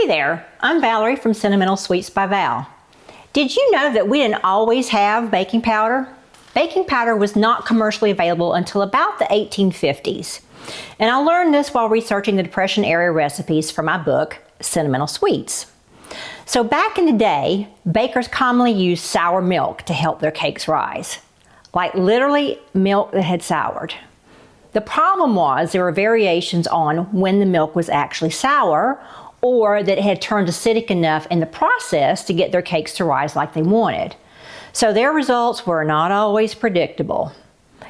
Hey there, I'm Valerie from Sentimental Sweets by Val. Did you know that we didn't always have baking powder? Baking powder was not commercially available until about the 1850s. And I learned this while researching the Depression-era recipes for my book, Sentimental Sweets. So back in the day, bakers commonly used sour milk to help their cakes rise. Like literally milk that had soured. The problem was there were variations on when the milk was actually sour or that it had turned acidic enough in the process to get their cakes to rise like they wanted. So their results were not always predictable.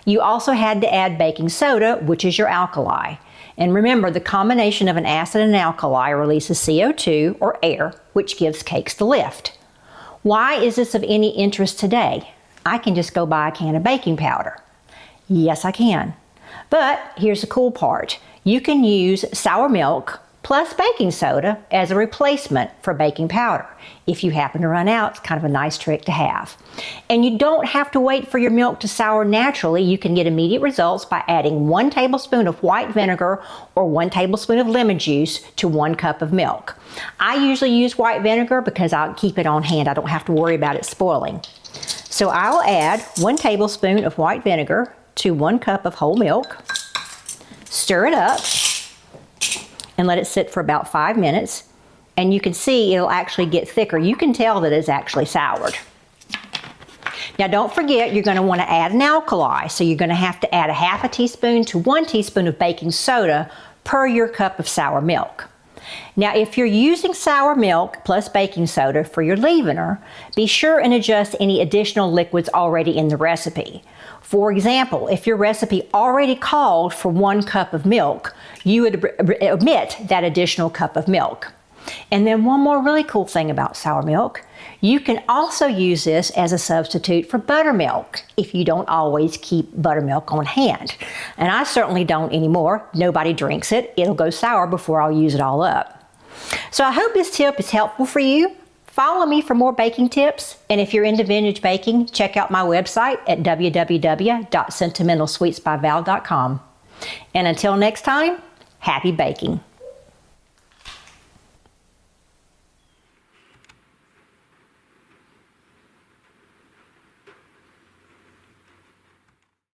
You also had to add baking soda, which is your alkali. And remember, the combination of an acid and an alkali releases CO2, or air, which gives cakes the lift. Why is this of any interest today? I can just go buy a can of baking powder. Yes, I can. But here's the cool part. You can use sour milk plus baking soda as a replacement for baking powder. If you happen to run out, it's kind of a nice trick to have. And you don't have to wait for your milk to sour naturally. You can get immediate results by adding 1 tablespoon of white vinegar or 1 tablespoon of lemon juice to 1 cup of milk. I usually use white vinegar because I'll keep it on hand. I don't have to worry about it spoiling. So I'll add 1 tablespoon of white vinegar to 1 cup of whole milk. Stir it up and let it sit for about 5 minutes. And you can see it'll actually get thicker. You can tell that it's actually soured. Now don't forget, you're going to want to add an alkali. So you're going to have to add a half a teaspoon to 1 teaspoon of baking soda per your cup of sour milk. Now if you're using sour milk plus baking soda for your leavener, be sure and adjust any additional liquids already in the recipe. For example, if your recipe already called for 1 cup of milk, you would omit that additional cup of milk. And then one more really cool thing about sour milk, you can also use this as a substitute for buttermilk if you don't always keep buttermilk on hand. And I certainly don't anymore. Nobody drinks it. It'll go sour before I'll use it all up. So I hope this tip is helpful for you. Follow me for more baking tips, and if you're into vintage baking, check out my website at www.sentimentalsweetsbyval.com. And until next time, happy baking.